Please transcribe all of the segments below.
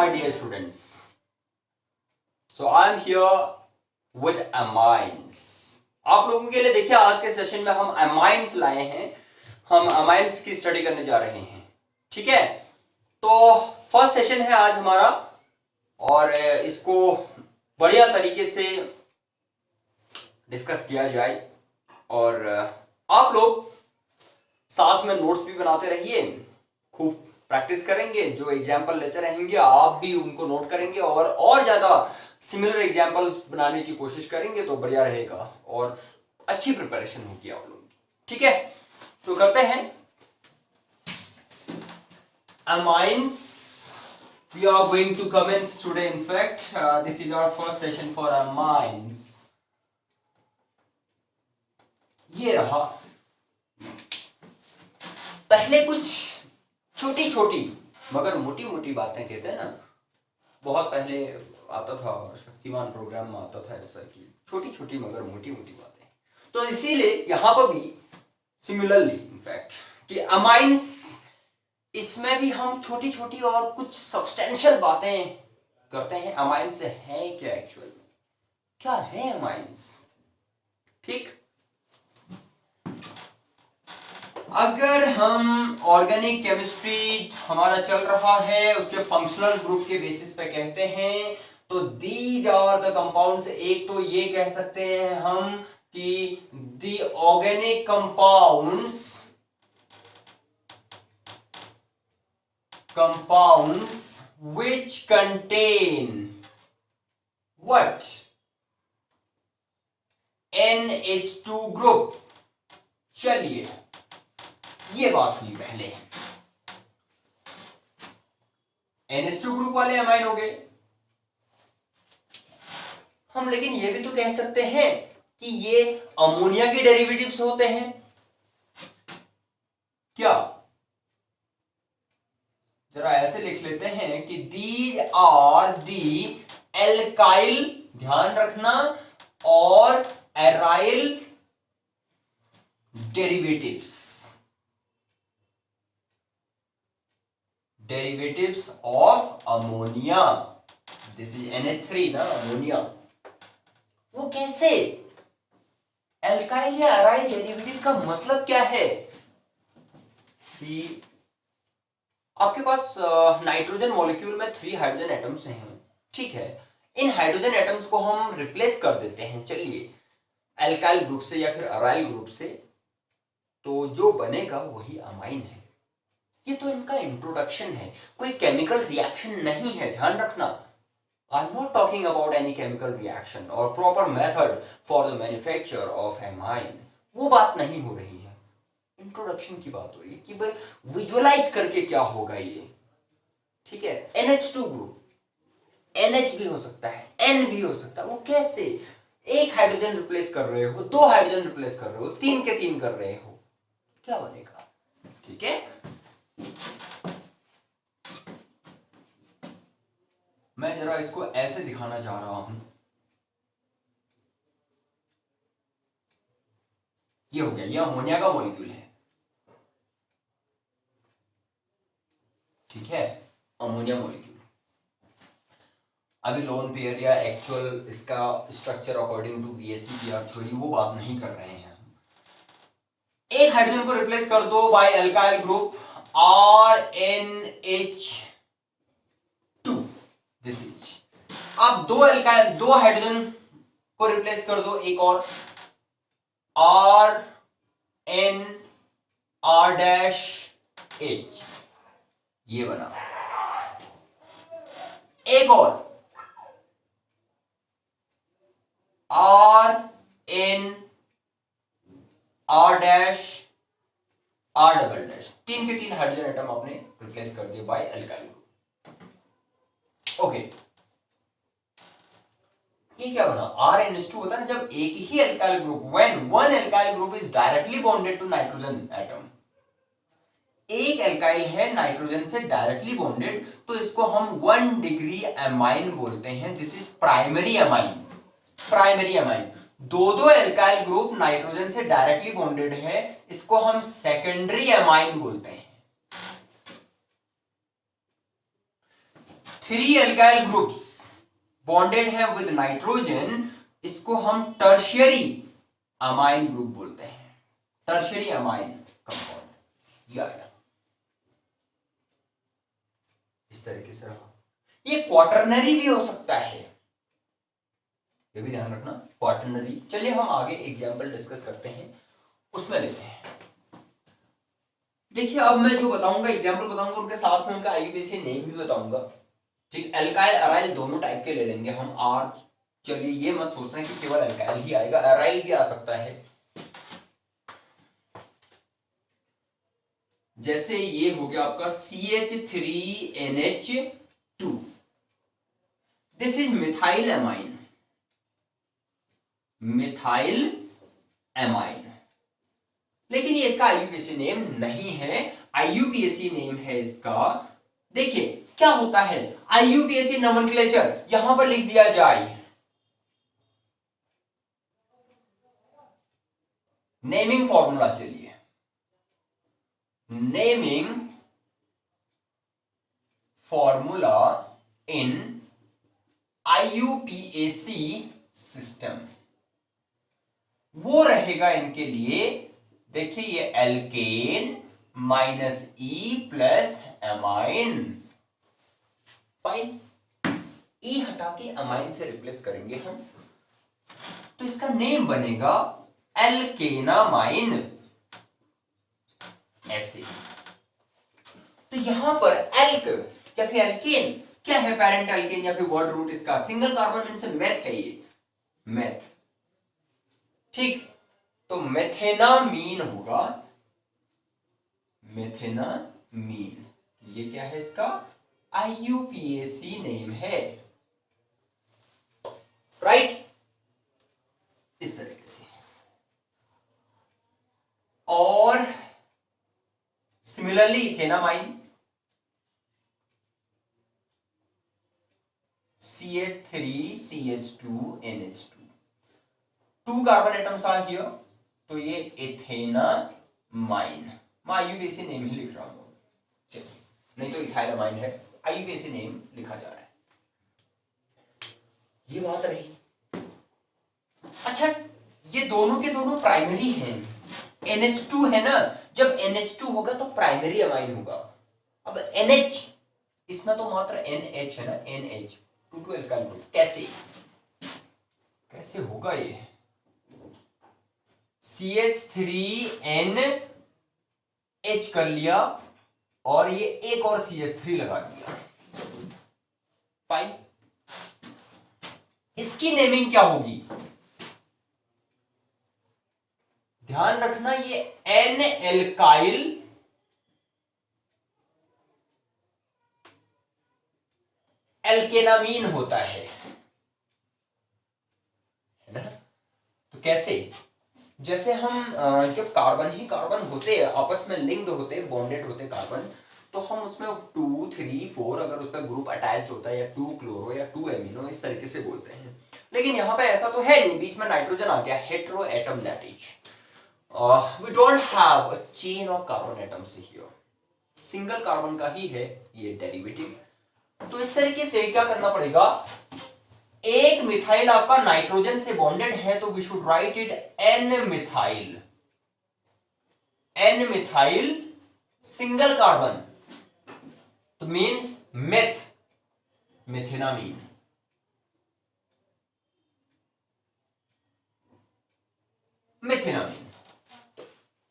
my dear students. So I am here with amines. आप लोगों के लिए देखिए आज के सेशन में हम अमाइंस लाए हैं, हम अमाइंस की स्टडी करने जा रहे हैं। ठीक है, तो फर्स्ट सेशन है आज हमारा और इसको बढ़िया तरीके से डिस्कस किया जाए और आप लोग साथ में नोट्स भी बनाते रहिए, खूब प्रैक्टिस करेंगे, जो एग्जाम्पल लेते रहेंगे आप भी उनको नोट करेंगे और ज्यादा सिमिलर एग्जाम्पल्स बनाने की कोशिश करेंगे तो बढ़िया रहेगा और अच्छी प्रिपरेशन होगी आप लोगों की। ठीक है, तो करते हैं amines. We are going to commence today. In fact, this is our first session for amines. ये रहा, पहले कुछ छोटी छोटी मगर मोटी मोटी बातें कहते हैं ना, बहुत पहले आता था शक्तिमान प्रोग्राम में आता था ऐसा कि छोटी छोटी मगर मोटी मोटी बातें, तो इसीलिए यहां पर भी सिमिलरली इनफैक्ट कि अमाइंस, इसमें भी हम छोटी छोटी और कुछ सब्सटेंशियल बातें करते हैं। अमाइंस है क्या, एक्चुअल में क्या है अमाइंस? ठीक, अगर हम ऑर्गेनिक केमिस्ट्री हमारा चल रहा है उसके फंक्शनल ग्रुप के बेसिस पे कहते हैं तो दीज आर द कंपाउंड्स। एक तो ये कह सकते हैं हम कि the organic compounds which contain what? NH2 group. चलिए ये बात हुई पहले, NH2 ग्रुप वाले अमाइन हो गए हम, लेकिन ये भी तो कह सकते हैं कि ये अमोनिया के डेरिवेटिव्स होते हैं क्या? जरा ऐसे लिख लेते हैं कि दीज आर दी एल्काइल, ध्यान रखना, और aryl derivatives of ammonia. This is NH3 ना, अमोनिया। वो कैसे? एल्काइल या एराइल डेरिवेटिव का मतलब क्या है कि आपके पास नाइट्रोजन मॉलिक्यूल में 3 हाइड्रोजन एटम्स हैं। ठीक है, इन हाइड्रोजन एटम्स को हम रिप्लेस कर देते हैं, चलिए, एल्काइल ग्रुप से या फिर अराइल ग्रुप से, तो जो बनेगा वही अमाइन है। ये तो इनका इंट्रोडक्शन है, कोई केमिकल रिएक्शन नहीं है, ध्यान रखना। I am not talking about any chemical reaction और proper method for the manufacture of amine, वो बात नहीं हो रही है। इंट्रोडक्शन की बात हो रही है कि भाई विजुअलाइज करके क्या होगा ये। ठीक है, NH2 ग्रुप, NH भी हो सकता है, N भी हो सकता है, वो कैसे? एक हाइड्रोजन रिप्लेस कर रहे हो, 2 हाइड्रोजन रिप्लेस कर रहे हो, 3 के 3 कर रहे हो, क्या बनेगा? ठीक है, मैं जरा इसको ऐसे दिखाना चाह रहा हूं। ये हो गया, ये अमोनिया का मॉलिक्यूल है। ठीक है, अमोनिया मॉलिक्यूल। अभी लोन पेयर या एक्चुअल इसका structure according to VSEPR theory वो बात नहीं कर रहे हैं। एक हाइड्रोजन को रिप्लेस कर दो by alkyl group RNH2, this is. आप दो हाइड्रोजन को रिप्लेस कर दो, एक और RNR-H, ये बना। एक और RNR-R', 3 के 3 हाइड्रोजन एटम आपने रिप्लेस कर दिए बाय एल्काइल ग्रुप। ओके, ये क्या बना? RNH2 होता है जब एक ही alkyl group, when one alkyl group is directly bonded to nitrogen atom. एक एल्काइल है नाइट्रोजन से डायरेक्टली बॉन्डेड, तो इसको हम 1 डिग्री अमाइन बोलते हैं। This is primary amine. Primary amine, दो एल्काइल ग्रुप नाइट्रोजन से डायरेक्टली बॉन्डेड है, इसको हम सेकेंडरी अमाइन बोलते हैं। 3 एल्काइल ग्रुप्स बॉन्डेड हैं विद नाइट्रोजन, इसको हम टर्शियरी अमाइन ग्रुप बोलते हैं, टर्शियरी अमाइन कंपाउंड। या इस तरीके से रहा। ये क्वाटरनरी भी हो सकता है, ये भी ध्यान रखना, क्वाटरनरी। चलिए हम आगे एग्जांपल डिस्कस करते हैं, उसमें लेते हैं। देखिए अब मैं जो बताऊंगा, एग्जांपल बताऊंगा, उनके साथ में उनका आईयूपीएसी नेम भी बताऊंगा। ठीक, एल्काइल अराइल दोनों टाइप के ले लेंगे हम आर। चलिए ये मत सोचना कि केवल एल्काइल ही आएगा, अराइल भी आ सकता है। जैसे ये हो गया आपका CH3NH2, this is methyl amine, methyl amine. लेकिन ये इसका आईयूपीएसी नेम नहीं है, आईयूपीएसी नेम है इसका, देखिए क्या होता है, आईयूपीएसी नोमेनक्लेचर यहां पर लिख दिया जाए, नेमिंग फॉर्मूला। चलिए naming formula in IUPAC system वो रहेगा इनके लिए, देखिए ये alkane minus E plus amine. Fine, E हटा के अमाइन से रिप्लेस करेंगे हम, तो इसका नेम बनेगा एल्केनामाइन, ऐसे। तो यहां पर एल्क या फिर एल्केन क्या है, पेरेंट एल्केन या फिर वर्ड रूट इसका सिंगल कार्बन मींस मेथ है, ये मेथ। ठीक, तो मेथेनामीन होगा, मेथेनामीन, ये क्या है इसका आईयूपीएसी नेम है, राइट, इस तरीके से। और similarly ethanamine, CH3CH2NH2, 2 carbon atoms are here, तो ये इथेनामाइन, मैं आईयूपीएसी नेम ही लिख रहा हूं, चलिए, नहीं तो इथाइलामाइन है, आईयूपीएसी नेम लिखा जा रहा है। ये बात रही। अच्छा, ये दोनों के दोनों प्राइमरी हैं, NH2 है ना, जब NH2 होगा तो प्राइमरी अमाइन होगा। अब NH, इसमें तो मात्र NH है ना, NH 2 एल्काइल ग्रुप, कैसे कैसे होगा ये, CH3NH कर लिया और ये एक और CH3 लगा दिया, फाइन। इसकी नेमिंग क्या होगी, ध्यान रखना, ये एन एल्काइल एल्केनामीन होता है ना। तो कैसे, जैसे हम जब कार्बन ही कार्बन होते हैं, आपस में लिंक्ड होते, बॉन्डेड होते कार्बन, तो हम उसमें 2, 3, 4 अगर उस पर ग्रुप अटैच होता है, या 2 क्लोरो या 2 एमिनो, इस तरीके से बोलते हैं। लेकिन यहां पे ऐसा तो है नहीं, बीच में नाइट्रोजन आ गया, hetero atom that is, we don't have a chain of carbon atoms here, single carbon का ही है ये डेरिवेटिव। तो इस तरीके से क्या करना पड़ेगा, एक मिथाइल आपका नाइट्रोजन से बॉन्डेड है, तो we should write it N methyl, N methyl single carbon, तो means meth, methanamine. Methanamine,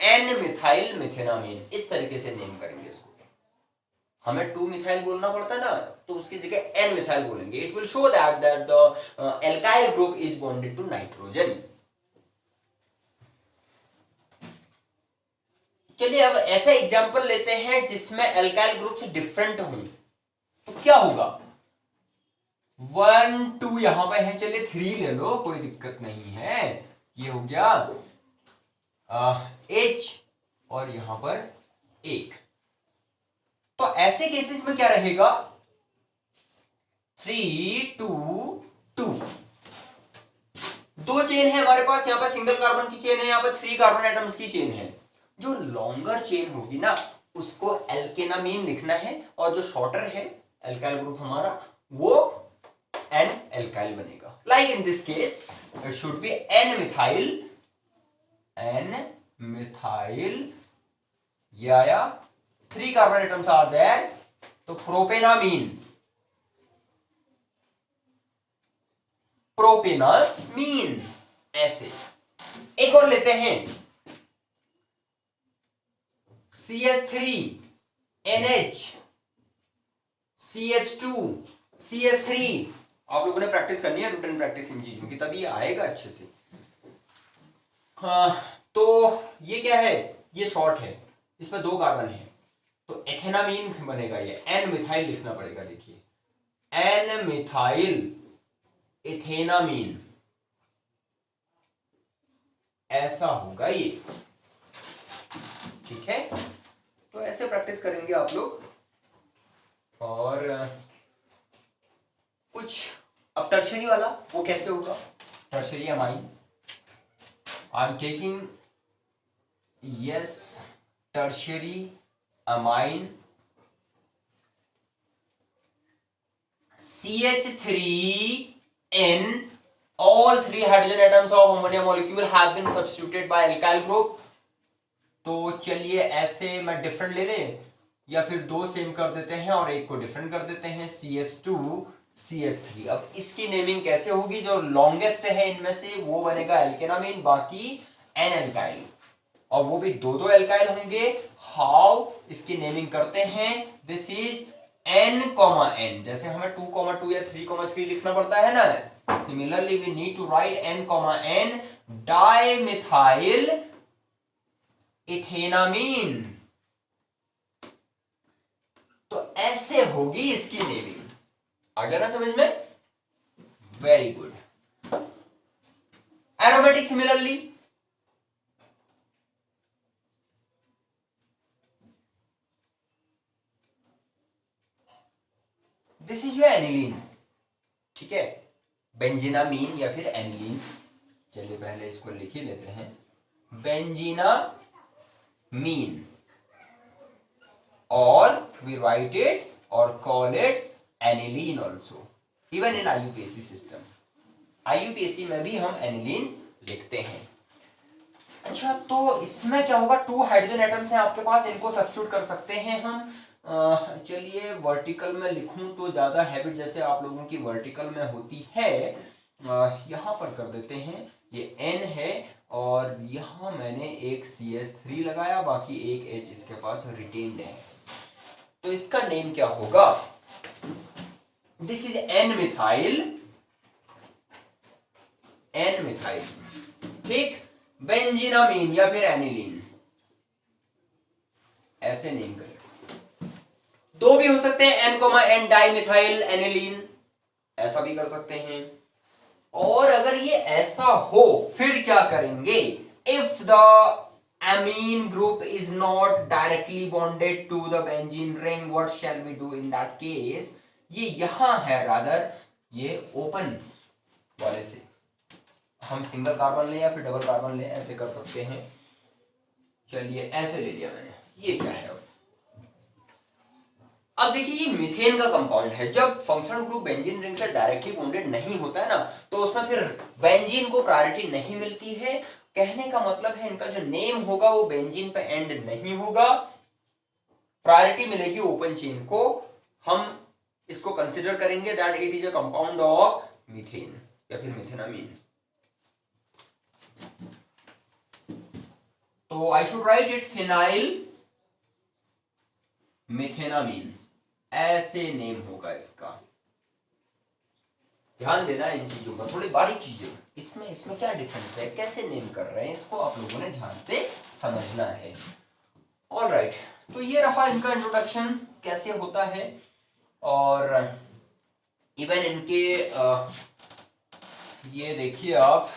N methyl methanamine, इस तरीके से नेम करेंगे इसको। हमें 2 मिथाइल बोलना पड़ता है ना, तो उसकी जगह एन मिथाइल बोलेंगे, it will show that the alkyl group is bonded to nitrogen. चलिए अब ऐसा एग्जांपल लेते हैं जिसमें एल्काइल ग्रुप से डिफरेंट हो, तो क्या होगा, 1 2 यहां पे है, चलिए 3 ले लो, कोई दिक्कत नहीं है, ये हो गया H और यहां पर 1। तो ऐसे केसेस में क्या रहेगा, 3 2 2, 2 चेन है हमारे पास, यहां पर सिंगल कार्बन की चेन है, यहां पर 3 कार्बन एटम्स की चेन है। जो लॉन्गर चेन होगी ना, उसको एल्केनामीन लिखना है, और जो शॉर्टर है एल्काइल ग्रुप हमारा वो एन एल्काइल बनेगा। Like in this case it should be an methyl या 3 कार्बन एटम्स आर देयर, तो प्रोपेनामीन ऐसे। एक और लेते हैं CH3NH CH2 CH3। आप लोगों ने प्रैक्टिस करनी है, रूटीन प्रैक्टिस इन चीजों की, तभी आएगा अच्छे से। हाँ, तो ये क्या है, ये शॉर्ट है, इसमें 2 कार्बन है, तो एथेनामीन बनेगा। ये एन मिथाइल लिखना पड़ेगा, देखिए एन मिथाइल एथेनामीन, ऐसा होगा ये। ठीक है, तो ऐसे प्रैक्टिस करेंगे आप लोग। और कुछ अब टर्शरी वाला वो कैसे होगा, tertiary amine. I am taking yes tertiary amine CH3N, all 3 hydrogen atoms of ammonia molecule have been substituted by alkyl group। तो चलिए ऐसे मैं डिफरेंट ले लें या फिर 2 सेम कर देते हैं और एक को डिफरेंट कर देते हैं, CH2 CH3। अब इसकी नेमिंग कैसे होगी, जो लॉन्गेस्ट है इनमें से वो बनेगा एल्केनामीन, बाकी एन एल्काइल, और वो भी 2 एल्काइल होंगे। हाउ इसकी नेमिंग करते हैं, दिस इज N, जैसे हमें 2, 2 या 3, 3 लिखना पड़ता है ना, similarly we need to write N, dimethyl ethanamine. तो ऐसे होगी इसकी नेमिंग, आ गया ना समझ में, very good. Aromatic similarly this is your aniline. ठीक है, बेंजीनामीन या फिर एनिलीन। चलिए पहले इसको लिख ही लेते हैं, बेंजीनामीन, और वी राइट इट और call it aniline also, even in IUPAC system. IUPAC में भी हम एनिलीन लिखते हैं। अच्छा, तो इसमें क्या होगा, 2 हाइड्रोजन एटम्स हैं आपके पास, इनको सब्स्टिट्यूट कर सकते हैं हम। चलिए वर्टिकल में लिखूं तो ज्यादा हैबिट जैसे आप लोगों की वर्टिकल में होती है, यहां पर कर देते हैं, ये N है और यहां मैंने एक CH3 लगाया, बाकी एक H इसके पास रिटेन्ड है, तो इसका नेम क्या होगा, दिस इज N मिथाइल, ठीक, बेंजीनामीन या फिर एनिलीन, ऐसे नेम करें। 2 भी हो सकते हैं, N, डाइमिथाइल एनिलीन, ऐसा भी कर सकते हैं। और अगर ये ऐसा हो फिर क्या करेंगे, if the amine group is not directly bonded to the benzene ring, what shall we do in that case, ये यहां है, रादर ये ओपन वाले से हम सिंगल कार्बन ले या फिर डबल कार्बन ले, ऐसे कर सकते हैं। चलिए ऐसे ले लिया मैंने, ये क्या है, अब देखिए ये मीथेन का कंपाउंड है। जब फंक्शनल ग्रुप बेंजीन रिंग से डायरेक्टली बॉन्डेड नहीं होता है ना, तो उसमें फिर बेंजीन को प्रायोरिटी नहीं मिलती है। कहने का मतलब है इनका जो नेम होगा वो बेंजीन पे एंड नहीं होगा, प्रायोरिटी मिलेगी ओपन चेन को। हम इसको कंसिडर करेंगे that it is a compound of methane या फिर मिथेनामीन। तो I should write it phenyl methanamine, ऐसे नेम होगा इसका। ध्यान देना इन चीजों का, थोड़ी बारीक चीजें, इसमें क्या डिफरेंस है, कैसे नेम कर रहे हैं, इसको आप लोगों ने ध्यान से समझना है। ऑलराइट, तो ये रहा इनका इंट्रोडक्शन कैसे होता है। और इवन इनके ये देखिए आप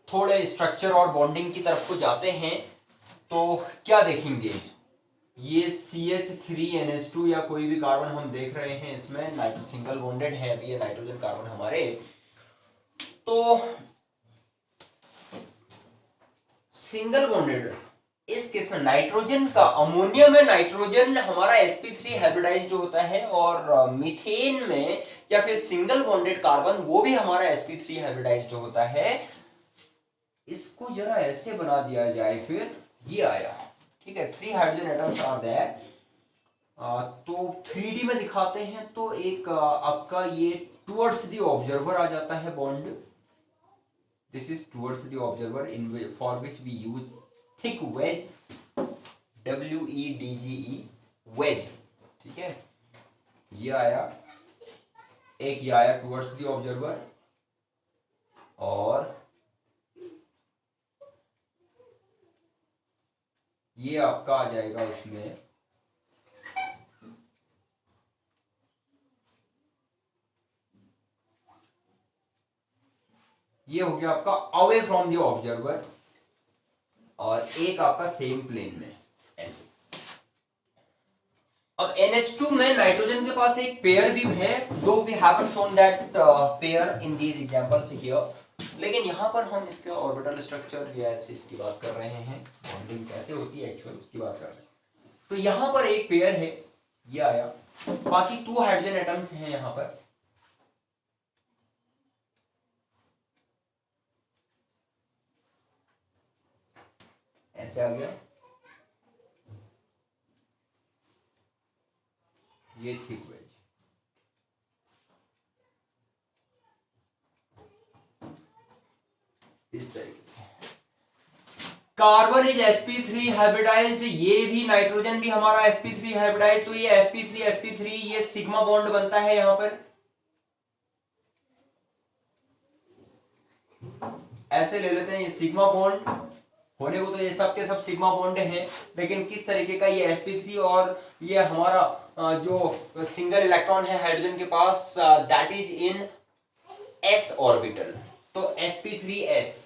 थोड़े स्ट्रक्चर और बॉन्डिंग की तरफ को जाते हैं तो क्या देखेंगे, ये CH3NH2 या कोई भी कार्बन हम देख रहे हैं, इसमें नाइट्रो सिंगल बॉन्डेड है, अभी ये नाइट्रोजन कार्बन हमारे, तो सिंगल बॉन्डेड इस केस में नाइट्रोजन का, अमोनिया में नाइट्रोजन हमारा sp3 हाइब्रिडाइज्ड होता है, और मीथेन में या फिर सिंगल बॉन्डेड कार्बन वो भी हमारा sp3 हाइब्रिडाइज्ड होता है। इसको जरा ऐसे बना दिया जाए, फिर ये आया, ठीक है, 3 हाइड्रोजन एटम्स आर देयर। तो 3D में दिखाते हैं तो एक आपका ये टुवर्ड्स द ऑब्जर्वर आ जाता है bond. This is towards the observer in for which we use thick wedge, WEDGE wedge, ठीक है। ये आया, एक ये आया टुवर्ड्स द ऑब्जर्वर, और ये आपका आ जाएगा उसमें, ये हो गया आपका अवे फ्रॉम द ऑब्जर्वर, और एक आपका सेम प्लेन में ऐसे। अब NH2 में नाइट्रोजन के पास एक पेयर भी है, though we haven't shown that pair in these examples here, लेकिन यहाँ पर हम इसके ऑर्बिटल स्ट्रक्चर या ऐसे इसकी बात कर रहे हैं, बॉन्डिंग कैसे होती है एक्चुअल उसकी बात कर रहे हैं। तो यहाँ पर एक पेयर है, ये आया, बाकी 2 हाइड्रोजन एटम्स हैं यहाँ पर, ऐसे आ गया, ये थिक वेज, इस तरीके से। कार्बन इज sp3 हाइब्रिडाइज्ड, ये भी नाइट्रोजन भी हमारा sp3 हाइब्रिडाइज्ड, तो ये sp3 ये सिग्मा बॉन्ड बनता है यहां पर, ऐसे ले लेते हैं, ये सिग्मा बॉन्ड होने को तो ये सब के सब सिग्मा बॉन्ड हैं, लेकिन किस तरीके का, ये sp3 और ये हमारा जो सिंगल इलेक्ट्रॉन है हाइड्रोजन के पास, that is in s orbital, तो sp3s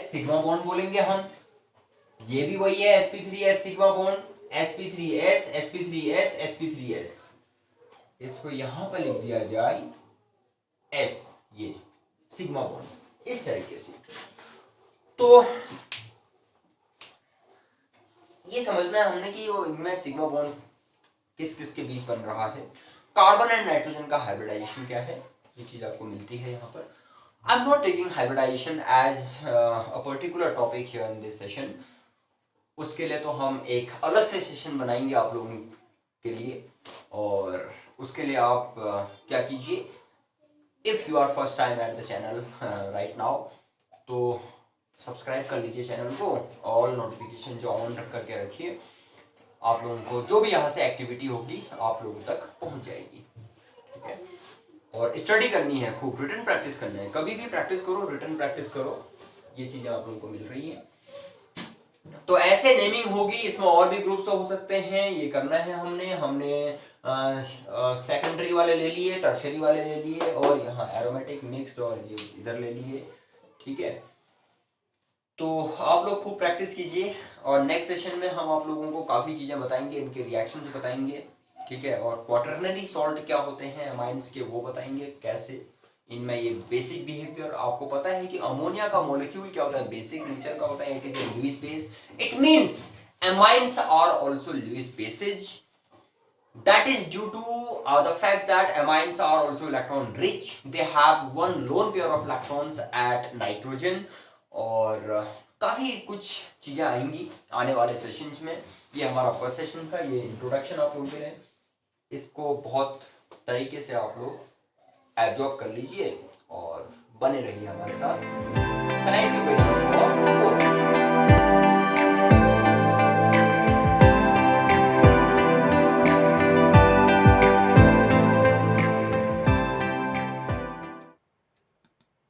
सिग्मा बॉन्ड बोलेंगे हम, ये भी वही है sp3s सिग्मा बॉन्ड, sp3s, इसको यहां पर लिख दिया जाए s, ये सिग्मा बॉन्ड इस तरीके से। तो ये समझना है हमने कि वो इनमें सिग्मा बॉन्ड किस किस के बीच बन रहा है, कार्बन एंड नाइट्रोजन का हाइब्रिडाइजेशन क्या है, ये चीज आपको मिलती है यहाँ पर। I'm not taking hybridization as a particular topic here in this session. उसके लिए तो हम एक अलग से सेशन बनाएंगे आप लोगों के लिए, और उसके लिए आप क्या कीजिए, if you are first time at the channel right now, तो सब्सक्राइब कर लीजिए चैनल को, ऑल नोटिफिकेशन जो ऑन करके रखिए, आप लोगों को जो भी यहाँ से एक्टिविटी होगी आप लोगों तक पहुँच जाएगी, ठीक है। और स्टडी करनी है, खूब रिटन प्रैक्टिस करना है, कभी भी प्रैक्टिस करो, रिटन प्रैक्टिस करो, ये चीजें आप लोगों को मिल रही हैं। तो ऐसे नेमिंग होगी, इसमें और भी ग्रुप्स हो सकते हैं, ये करना है हमने सेकेंडरी वाले ले लिए, टर्शरी वाले ले लिए, और यहाँ एरोमेटिक मिक्स्ड और ये इधर ले लिए, ठीक है। तो आप लोग खूब प्रैक्टिस कीजिए, और नेक्स्ट सेशन में हम आप लोगों को काफ़ी चीज़ें बताएंगे, इनके रिएक्शंस बताएंगे, ठीक है, और क्वाटरनरी सॉल्ट क्या होते हैं अमाइंस के वो बताएंगे, कैसे इनमें ये बेसिक बिहेवियर। आपको पता है कि अमोनिया का मॉलिक्यूल क्या होता है, बेसिक नेचर का होता है, it is a Lewis base, it means amines are also Lewis bases, that is due to the fact that amines are also electron rich, they have one lone pair of electrons at nitrogen, और काफ़ी कुछ चीज़ें आएंगी आने वाले sessions में। ये हमारा फर्स्ट सेशन था, ये इंट्रोडक्शन आप लोगों के लिए, इसको बहुत तरीके से आप लोग एब्जॉर्ब कर लीजिए और बने रहिए हमारे साथ। Thank you.